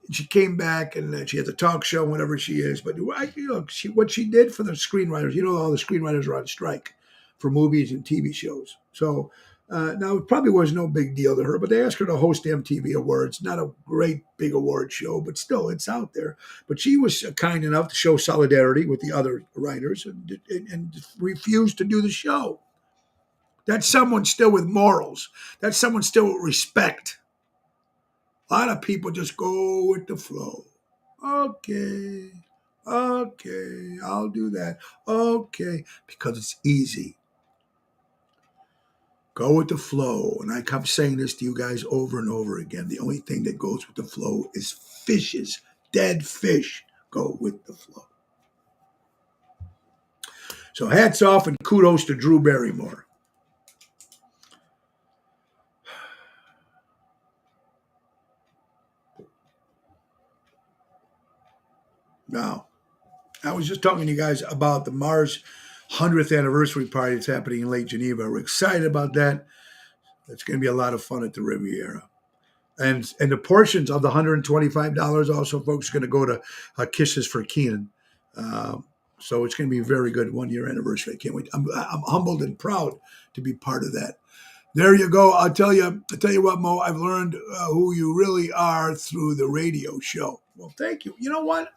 she came back and she has a talk show, whatever she is. But what she did for the screenwriters, all the screenwriters are on strike for movies and TV shows. So now it probably was no big deal to her, but they asked her to host MTV Awards. Not a great big award show, but still it's out there. But she was kind enough to show solidarity with the other writers and refused to do the show. That's someone still with morals. That's someone still with respect. A lot of people just go with the flow. Okay, I'll do that. Okay, because it's easy. Go with the flow. And I kept saying this to you guys over and over again. The only thing that goes with the flow is fishes. Dead fish go with the flow. So hats off and kudos to Drew Barrymore. Now, I was just talking to you guys about the Mars 100th anniversary party that's happening in Lake Geneva. We're excited about that. It's going to be a lot of fun at the Riviera. And the portions of the $125 also, folks, are going to go to Kisses for Keenan. So it's going to be a very good 1 year anniversary. I can't wait. I'm humbled and proud to be part of that. There you go. I'll tell you what, Mo, I've learned who you really are through the radio show. Well, thank you. You know what?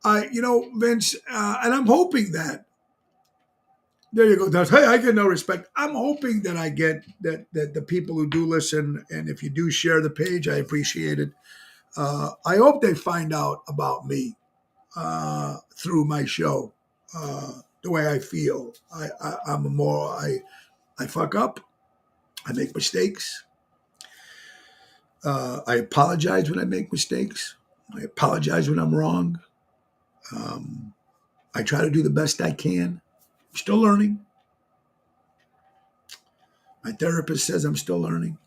Vince, and I'm hoping that, there you go. Hey, I get no respect. I'm hoping that I get that the people who do listen, and if you do share the page, I appreciate it. I hope they find out about me through my show, the way I feel. I fuck up. I make mistakes. I apologize when I make mistakes. I apologize when I'm wrong. I try to do the best I can. I'm still learning. My therapist says I'm still learning.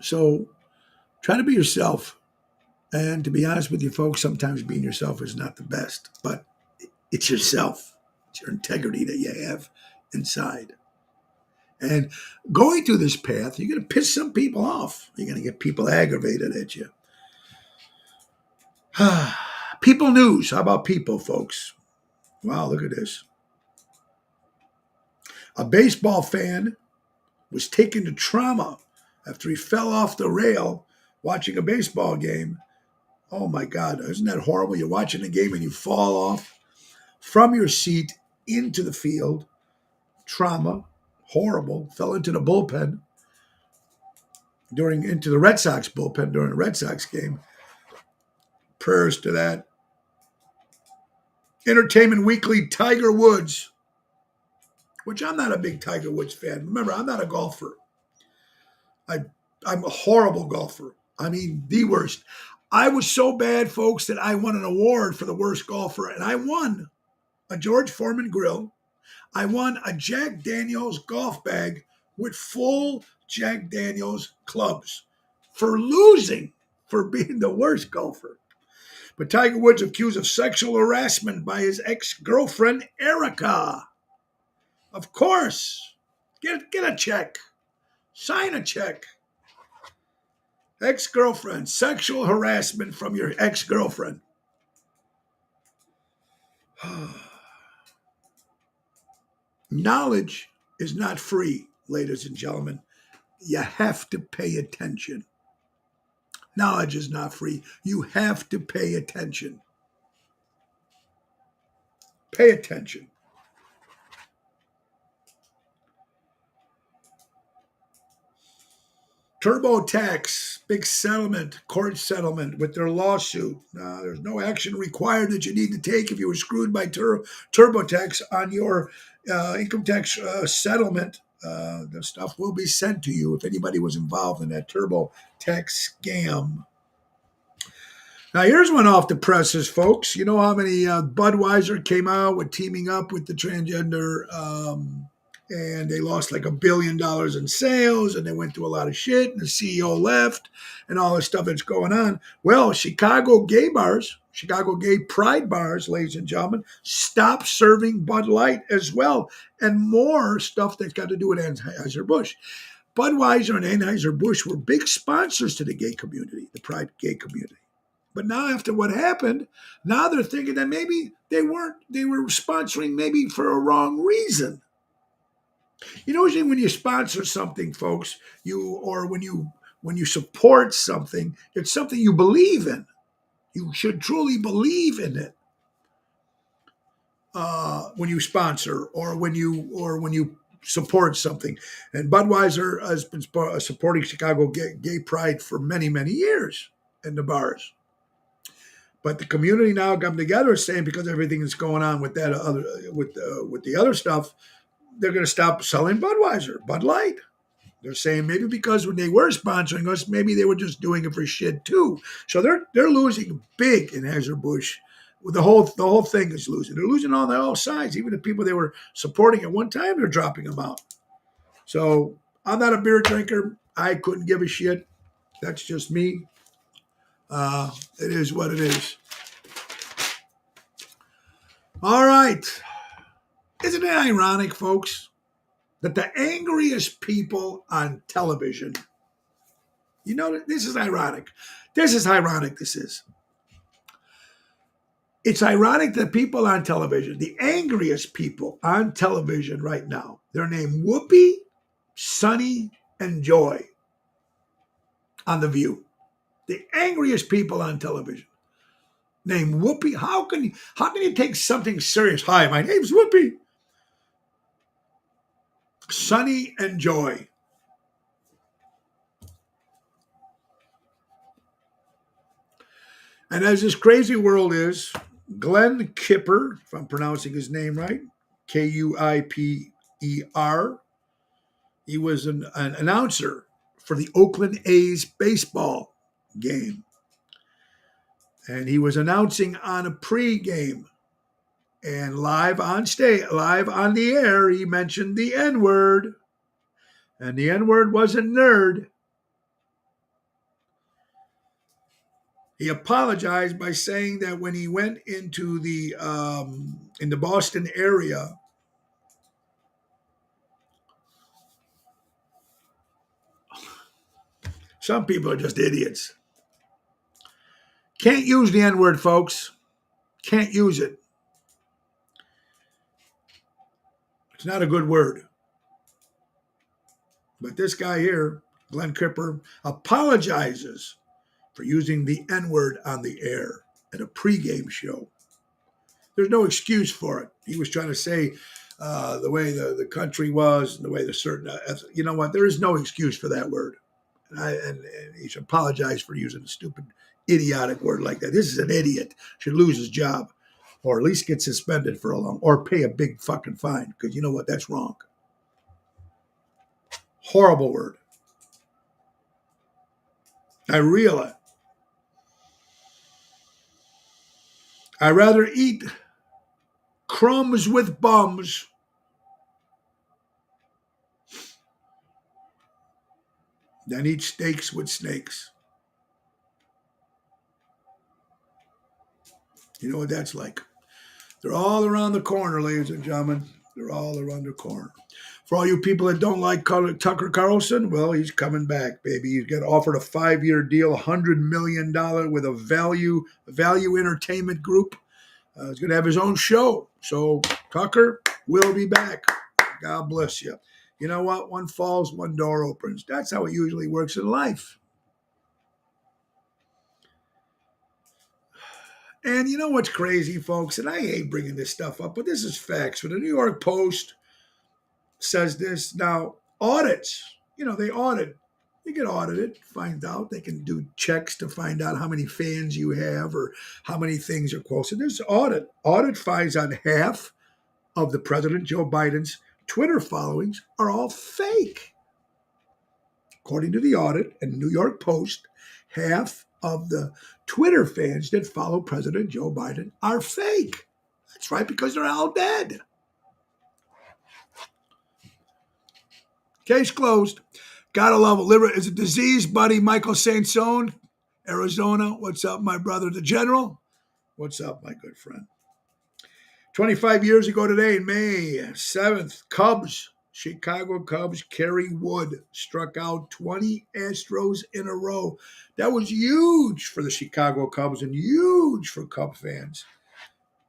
So try to be yourself. And to be honest with you, folks, sometimes being yourself is not the best, but it's yourself. It's your integrity that you have inside. And going through this path, you're going to piss some people off. You're going to get people aggravated at you. People news. How about people, folks? Wow, look at this. A baseball fan was taken to trauma after he fell off the rail watching a baseball game. Oh my God, isn't that horrible? You're watching a game and you fall off from your seat into the field. Trauma, horrible. Fell into the bullpen into the Red Sox bullpen during a Red Sox game. Prayers to that. Entertainment Weekly, Tiger Woods, which I'm not a big Tiger Woods fan. Remember, I'm not a golfer. I'm a horrible golfer. I mean, the worst. I was so bad, folks, that I won an award for the worst golfer, and I won a George Foreman grill. I won a Jack Daniels golf bag with full Jack Daniels clubs for losing, for being the worst golfer. But Tiger Woods accused of sexual harassment by his ex-girlfriend, Erica. Of course. Get a check. Sign a check. Ex-girlfriend, sexual harassment from your ex-girlfriend. Knowledge is not free. ladies and gentlemen. You have to pay attention. Knowledge is not free. You have to pay attention. Pay attention. TurboTax, big settlement, court settlement with their lawsuit. There's no action required that you need to take if you were screwed by TurboTax on your income tax settlement. The stuff will be sent to you if anybody was involved in that TurboTax scam. Now, here's one off the presses, folks. You know how many Budweiser came out with teaming up with the transgender and they lost like $1 billion in sales, and they went through a lot of shit, and the CEO left, and all this stuff that's going on. Well, Chicago gay pride bars, ladies and gentlemen, stopped serving Bud Light as well, and more stuff that's got to do with Anheuser-Busch. Budweiser and Anheuser-Busch were big sponsors to the gay community, the pride gay community. But now after what happened, now they're thinking that maybe they were sponsoring maybe for a wrong reason. You know, when you sponsor something, folks, when you support something, it's something you believe in. You should truly believe in it when you sponsor or when you support something. And Budweiser has been supporting Chicago gay pride for many, many years in the bars. But the community now come together saying because everything that's going on with that with the other stuff, they're going to stop selling Budweiser, Bud Light. They're saying maybe because when they were sponsoring us, maybe they were just doing it for shit too. So they're losing big in Anheuser-Busch. The whole thing is losing. They're losing on all sides. Even the people they were supporting at one time, they're dropping them out. So I'm not a beer drinker. I couldn't give a shit. That's just me. It is what it is. All right. Isn't it ironic, folks, that the angriest people on television, you know, this is ironic. This is ironic, this is. It's ironic that people on television, the angriest people on television right now, they're named Whoopi, Sonny, and Joy on The View. The angriest people on television named Whoopi. How can you take something serious? Hi, my name's Whoopi. Sonny and Joy. And as this crazy world is, Glenn Kipper, if I'm pronouncing his name right, Kuiper, he was an announcer for the Oakland A's baseball game. And he was announcing on a pregame. And live on the air, he mentioned the N-word. And the N-word wasn't nerd. He apologized by saying that when he went into the in the Boston area, some people are just idiots. Can't use the N-word, folks. Can't use it. It's not a good word. But this guy here, Glenn Kipper, apologizes for using the N-word on the air at a pregame show. There's no excuse for it. He was trying to say the way the country was, and the way the certain, you know what? There is no excuse for that word. And he should apologize for using a stupid, idiotic word like that. This is an idiot. Should lose his job, or at least get suspended for a long, or pay a big fucking fine, because you know what? That's wrong. Horrible word. I realize. I'd rather eat crumbs with bums than eat steaks with snakes. You know what that's like. They're all around the corner, ladies and gentlemen. They're all around the corner. For all you people that don't like Tucker Carlson, well, he's coming back, baby. He's got offered a 5-year deal, $100 million with a value entertainment group. He's going to have his own show. So Tucker will be back. God bless you. you know what? One falls, one door opens. That's how it usually works in life. And you know what's crazy, folks? And I hate bringing this stuff up, but this is facts. When the New York Post says this, now audits, they audit. You get audited, find out. They can do checks to find out how many fans you have or how many things are posted. There's audit. Audit finds out half of the President Joe Biden's Twitter followings are all fake. According to the audit and New York Post, half of the Twitter fans that follow President Joe Biden are fake. That's right, because they're all dead. Case closed. Gotta love it. Liver is a disease, buddy. Michael Sansone, Arizona. What's up, my brother, the General? What's up, my good friend? 25 years ago today, May 7th, Chicago Cubs, Kerry Wood struck out 20 Astros in a row. That was huge for the Chicago Cubs and huge for Cub fans.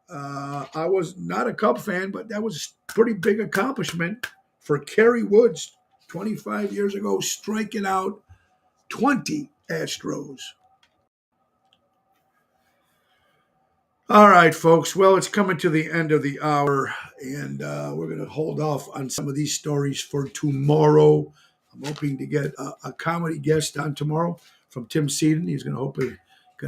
I was not a Cub fan, but that was a pretty big accomplishment for Kerry Woods 25 years ago, striking out 20 Astros. All right, folks. Well, it's coming to the end of the hour, and we're going to hold off on some of these stories for tomorrow. I'm hoping to get a comedy guest on tomorrow from Tim Seaton. He's going to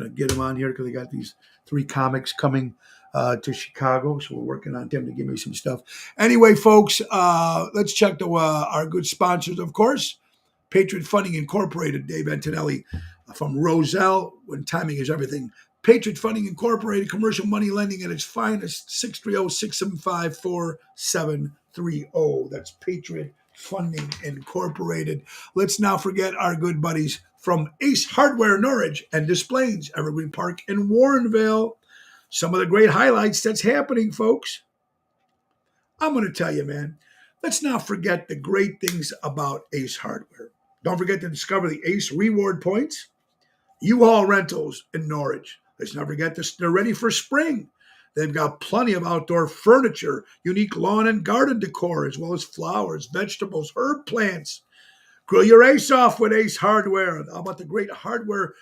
get him on here because they got these 3 comics coming to Chicago, so we're working on Tim to give me some stuff. Anyway, folks, let's check our good sponsors, of course. Patriot Funding Incorporated, Dave Antonelli from Roselle, when timing is everything. Patriot Funding Incorporated, commercial money lending at its finest, 630-675-4730. That's Patriot Funding Incorporated. Let's not forget our good buddies from Ace Hardware, Norwich, and Displays, Evergreen Park in Warrenville. Some of the great highlights that's happening, folks. I'm going to tell you, man, let's not forget the great things about Ace Hardware. Don't forget to discover the Ace Reward Points, U-Haul Rentals in Norwich. Let's not forget this. They're ready for spring. They've got plenty of outdoor furniture, unique lawn and garden decor, as well as flowers, vegetables, herb plants. Grill your ace off with Ace Hardware. How about the great hardware?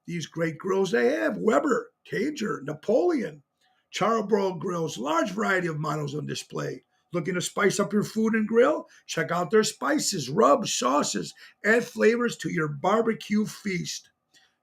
These great grills they have: Weber, Cager, Napoleon, Charbroil grills, large variety of models on display. Looking to spice up your food and grill? Check out their spices, rubs, sauces, add flavors to your barbecue feast.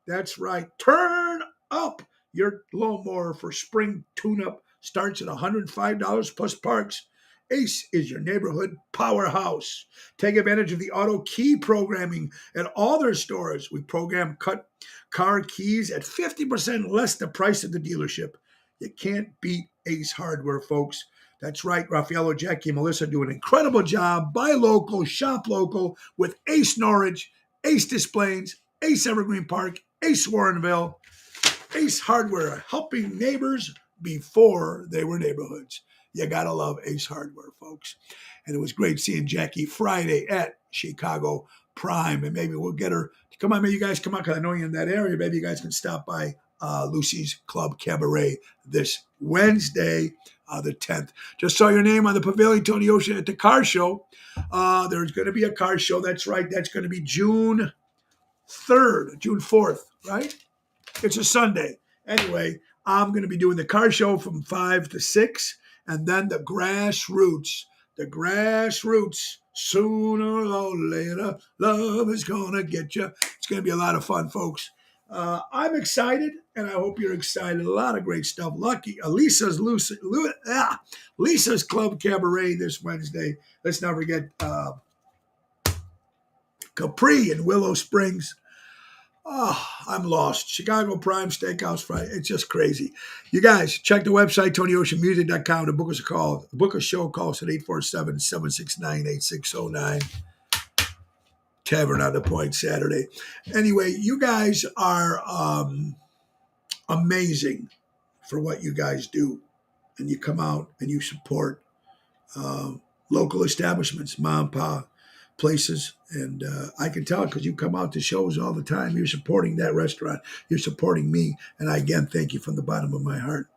That's right. Turn up your lawnmower for spring tune-up. Starts at $105 plus parts. Ace is your neighborhood powerhouse. Take advantage of the auto key programming at all their stores. We program cut car keys at 50% less the price of the dealership. You can't beat Ace Hardware, folks. That's right. Raffaello, Jackie, and Melissa do an incredible job. Buy local, shop local with Ace Norwich, Ace Displays, Ace Evergreen Park, Ace Warrenville, Ace Hardware, helping neighbors before they were neighborhoods. You got to love Ace Hardware, folks. And it was great seeing Jackie Friday at Chicago Prime. And maybe we'll get her to come on. Maybe you guys come on because I know you're in that area. Maybe you guys can stop by Lucy's Club Cabaret this Wednesday, the 10th. Just saw your name on the pavilion, Tony Ocean, at the car show. There's going to be a car show. That's right. That's going to be June 3rd, June 4th, right? It's a Sunday. Anyway, I'm going to be doing the car show from 5 to 6, and then the grassroots. The grassroots. Sooner or later, love is going to get you. It's going to be a lot of fun, folks. I'm excited, and I hope you're excited. A lot of great stuff. Lisa's Club Cabaret this Wednesday. Let's not forget Capri in Willow Springs. Oh, I'm lost. Chicago Prime Steakhouse Friday. It's just crazy. You guys, check the website, TonyOceanMusic.com, to book us a call. Book a show, call us at 847-769-8609. Tavern on the Point Saturday. Anyway, you guys are amazing for what you guys do. And you come out and you support local establishments, mom and pop places. And I can tell because you come out to shows all the time. You're supporting that restaurant. You're supporting me. And I, again, thank you from the bottom of my heart.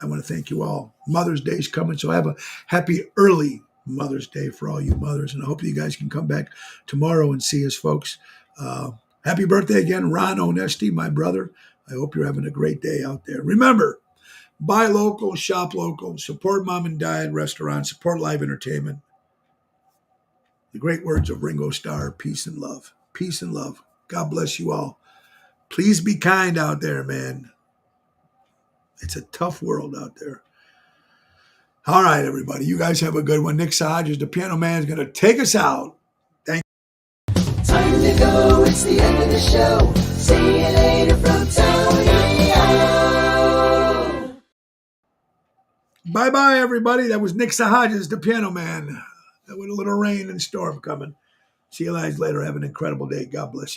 I want to thank you all. Mother's Day is coming, so have a happy early Mother's Day for all you mothers. And I hope you guys can come back tomorrow and see us, folks. Happy birthday again, Ron Onesti, my brother. I hope you're having a great day out there. Remember, buy local, shop local, support mom and dad restaurants, support live entertainment. The great words of Ringo Starr, peace and love. Peace and love. God bless you all. Please be kind out there, man. It's a tough world out there. All right, everybody. You guys have a good one. Nick Hodges, the piano man, is going to take us out. Thank you. Time to go. It's the end of the show. See you later from Tony O. Bye-bye, everybody. That was Nick Hodges, the piano man. With a little rain and storm coming. See you guys later. Have an incredible day. God bless you.